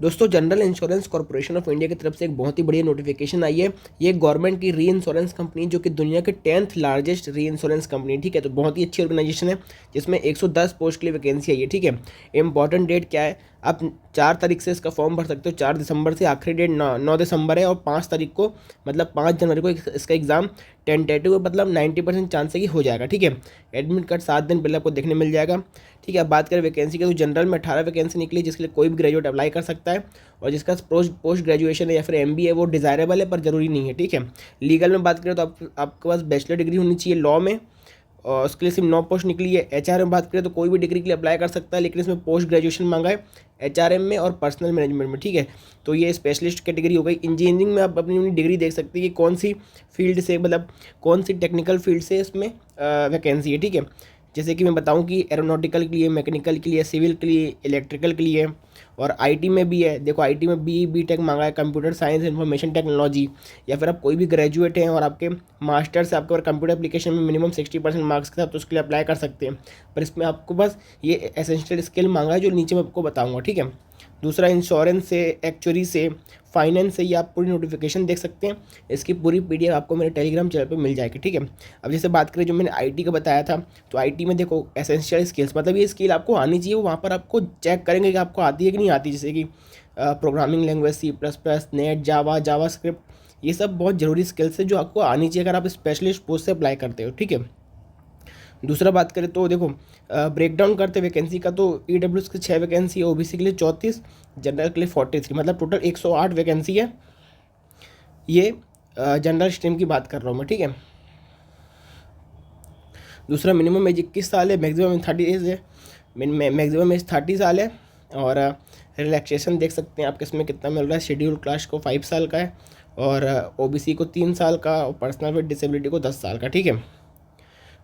दोस्तों general insurance corporation of India की तरफ से एक बहुत ही बढ़िया नोटिफिकेशन आई है। ये गवर्नमेंट की री इंश्योरेंस कंपनी जो कि दुनिया के 10th लार्जेस्ट री इंश्योरेंस कंपनी, ठीक है। तो बहुत ही अच्छी ऑर्गेनाइजेशन है जिसमें 110 पोस्ट के लिए वैकेंसी आई है, ठीक है। इंपॉर्टेंट डेट क्या है, आप 4 तारीख से इसका फॉर्म भर सकते हो, 4 दिसंबर से। आखिरी डेट 9 दिसंबर है और 5 तारीख को मतलब 5 जनवरी को इसका एग्ज़ाम टेंटेटिव मतलब 90% चांस है कि हो जाएगा, ठीक है। एडमिट कार्ड 7 दिन पहले आपको देखने मिल जाएगा, ठीक है। अब बात करें वैकेंसी की तो जनरल में 18 वैकेंसी निकली जिसके लिए कोई भी ग्रेजुएट अप्लाई कर सकता है और जिसका पोस्ट ग्रेजुएशन है या फिर MBA वो डिज़ायरेबल है पर ज़रूरी नहीं है, ठीक है। लीगल में बात करें तो आपके पास बैचलर डिग्री होनी चाहिए लॉ में और उसके लिए सिर्फ 9 पोस्ट निकली है। HR में बात करें तो कोई भी डिग्री के लिए अप्लाई कर सकता है लेकिन इसमें पोस्ट ग्रेजुएशन मांगा है HRM में और पर्सनल मैनेजमेंट में, ठीक है। तो ये स्पेशलिस्ट कैटेगरी हो गई। इंजीनियरिंग में आप अपनी डिग्री देख सकते हैं कि कौन सी फील्ड से मतलब कौन सी टेक्निकल फील्ड से इसमें वैकेंसी है, ठीक है। जैसे कि मैं बताऊं कि एरोनॉटिकल के लिए, मैकेनिकल के लिए, सिविल के लिए, इलेक्ट्रिकल के लिए और IT में भी है। देखो IT में BTech मांगा है, कंप्यूटर साइंस इंफॉर्मेशन टेक्नोलॉजी। या फिर आप कोई भी ग्रेजुएट हैं और आपके मास्टर से आपके कंप्यूटर एप्लीकेशन में मिनिमम 60% मार्क्स के साथ तो उसके लिए अप्लाई कर सकते हैं। पर इसमें आपको बस ये एसेंशियल स्किल मांगा है जो नीचे मैं आपको बताऊँगा, ठीक है। दूसरा इंश्योरेंस से, एक्चुअरी से, फाइनेंस से, ये आप पूरी नोटिफिकेशन देख सकते हैं। इसकी पूरी PDF आपको मेरे टेलीग्राम चैनल पे मिल जाएगी, ठीक है। अब जैसे बात करें जो मैंने IT का बताया था तो IT में देखो एसेंशियल स्किल्स मतलब ये स्किल आपको आनी चाहिए। वहाँ पर आपको चेक करेंगे कि आपको आती है कि नहीं आती, जैसे कि programming language C++, net, JavaScript, ये सब बहुत ज़रूरी स्किल्स है जो आपको आनी चाहिए अगर आप स्पेशलिस्ट पोस्ट से अप्लाई करते हो, ठीक है। दूसरा बात करें तो देखो ब्रेकडाउन करते वैकेंसी का तो EWS की 6 वैकेंसी है, OBC के लिए 34, जनरल के लिए 43, मतलब टोटल 108 वैकेंसी है। ये जनरल स्ट्रीम की बात कर रहा हूँ मैं, ठीक है। दूसरा मिनिमम एज 21 साल है, मैक्सिमम 30 एज है, मैक्सिमम एज 30 साल है। और रिलैक्सेशन देख सकते हैं आप किसमें कितना मिल रहा है। शेड्यूल कास्ट को 5 साल का है और OBC को 3 साल का और पर्सनल विद डिसेबिलिटी को 10 साल का, ठीक है।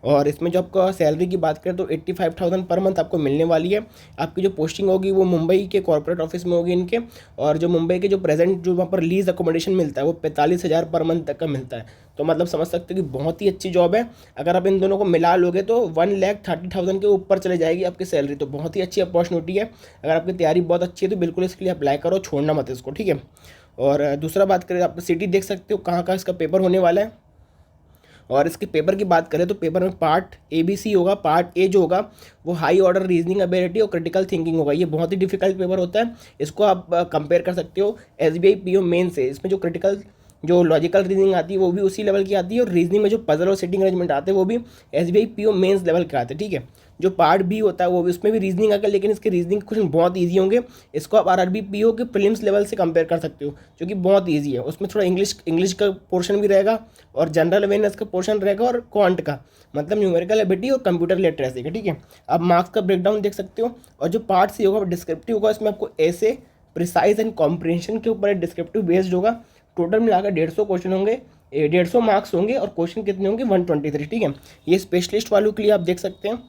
और इसमें जो आपका सैलरी की बात करें तो 85,000 पर मंथ आपको मिलने वाली है। आपकी जो पोस्टिंग होगी वो मुंबई के कॉर्पोरेट ऑफिस में होगी इनके। और जो मुंबई के जो प्रेजेंट जो वहाँ पर लीज अकोमोडेशन मिलता है वो 45,000 पर मंथ तक का मिलता है। तो मतलब समझ सकते हो कि बहुत ही अच्छी जॉब है। अगर आप इन दोनों को मिला लोगे तो 1,30,000 के ऊपर चले जाएगी आपकी सैलरी। तो बहुत ही अच्छी अपॉर्चुनिटी है। अगर आपकी तैयारी बहुत अच्छी है तो बिल्कुल इसके लिए अप्लाई करो, छोड़ना मत इसको, ठीक है। और दूसरा बात करें आप सिटी देख सकते हो कहाँ इसका पेपर होने वाला है। और इसके पेपर की बात करें तो पेपर में पार्ट ABC होगा। पार्ट A जो होगा वो हाई ऑर्डर रीजनिंग एबिलिटी और क्रिटिकल थिंकिंग होगा। ये बहुत ही डिफिकल्ट पेपर होता है। इसको आप कंपेयर कर सकते हो SBI PO मेन से। इसमें जो क्रिटिकल जो लॉजिकल रीजनिंग आती है वो भी उसी लेवल की आती है और रीजनिंग में जो पजल और सिटिंग अरेंजमेंट आते हैं वो भी SBI PO मेंस लेवल के आते हैं, ठीक है। जो पार्ट B होता है वो भी उसमें भी रीजनिंग आकर, लेकिन इसके रीजनिंग क्वेश्चन बहुत ईजी होंगे। इसको आप RRB PO के प्रीलिम्स लेवल से कंपेयर कर सकते हो जो कि बहुत ईजी है। उसमें थोड़ा इंग्लिश का पोर्शन भी रहेगा और जनरल अवेयरनेस का पोर्शन रहेगा और क्वांट का मतलब न्यूमेरिकल एबिलिटी और कंप्यूटर लिटरेसी का, ठीक है। आप मार्क्स का ब्रेकडाउन देख सकते हो। और जो पार्ट C होगा वो डिस्क्रिप्टिव होगा। इसमें आपको ऐसे प्रिसाइज एंड कॉम्प्रिहेंशन के ऊपर डिस्क्रिप्टिव बेस्ड होगा। टोटल मिलाकर 150 क्वेश्चन होंगे, 150 मार्क्स होंगे और क्वेश्चन कितने होंगे 123, ठीक है। ये स्पेशलिस्ट वालों के लिए आप देख सकते हैं।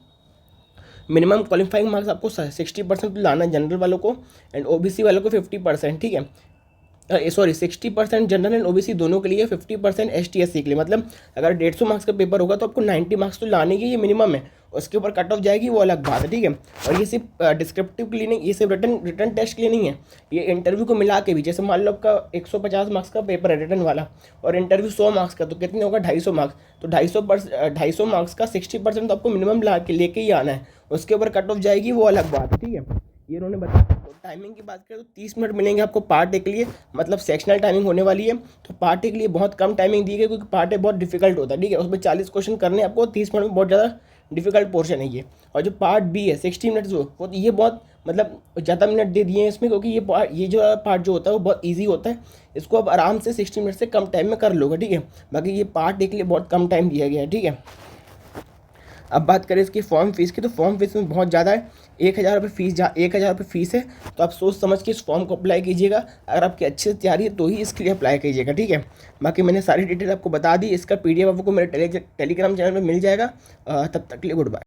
मिनिमम क्वालिफाइंग मार्क्स आपको 60% लाना है जनरल वालों को एंड OBC वालों को 50%, ठीक है। सॉरी 60% जनरल एंड OBC दोनों के लिए, 50% ST SC के लिए। मतलब अगर 150 मार्क्स का पेपर होगा तो आपको 90 मार्क्स तो लाने के ये मिनिमम है। उसके ऊपर कट ऑफ जाएगी वो अलग बात है, ठीक है। और ये सिर्फ डिस्क्रिप्टिव के लिए नहीं, ये सिर्फ रिटन टेस्ट के लिए नहीं है, ये इंटरव्यू को मिला के भी। जैसे मान लो आपका 150 मार्क्स का पेपर है रिटन वाला और इंटरव्यू 100 मार्क्स का, तो कितने होगा 250 मार्क्स। तो 250 मार्क्स का 60% तो आपको मिनिमम ला के लेके ही आना है। उसके ऊपर कट ऑफ जाएगी वो अलग बात है, ठीक है। ये उन्होंने बताया। तो टाइमिंग की बात करें तो 30 मिनट मिलेंगे आपको पार्ट ए के लिए, मतलब सेक्शनल टाइमिंग होने वाली है। तो पार्ट ए के लिए बहुत कम टाइमिंग दी गई क्योंकि पार्ट ए बहुत डिफिकल्ट होता है, ठीक है। उसमें 40 क्वेश्चन करने आपको 30 मिनट में, बहुत ज़्यादा डिफिकल्ट पोर्शन है ये। और जो पार्ट B है 60 मिनट्स वो ये बहुत मतलब ज़्यादा मिनट दे दिए हैं इसमें क्योंकि ये जो पार्ट जो होता है वो बहुत ईजी होता है। इसको आप आराम से 60 मिनट से कम टाइम में कर लोगे, ठीक है। बाकी ये पार्ट ए के लिए बहुत कम टाइम दिया गया है, ठीक है। अब बात करें इसकी फॉर्म फीस की तो फॉर्म फीस में बहुत ज़्यादा है। 1,000 रुपये फीस, 1,000 रुपये फीस है। तो आप सोच समझ के इस फॉर्म को अप्लाई कीजिएगा। अगर आपकी अच्छे से तैयारी है तो ही इसके लिए अप्लाई कीजिएगा, ठीक है। बाकी मैंने सारी डिटेल आपको बता दी। इसका PDF आपको मेरे टेलीग्राम चैनल में मिल जाएगा। तब तक के लिए गुड बाय।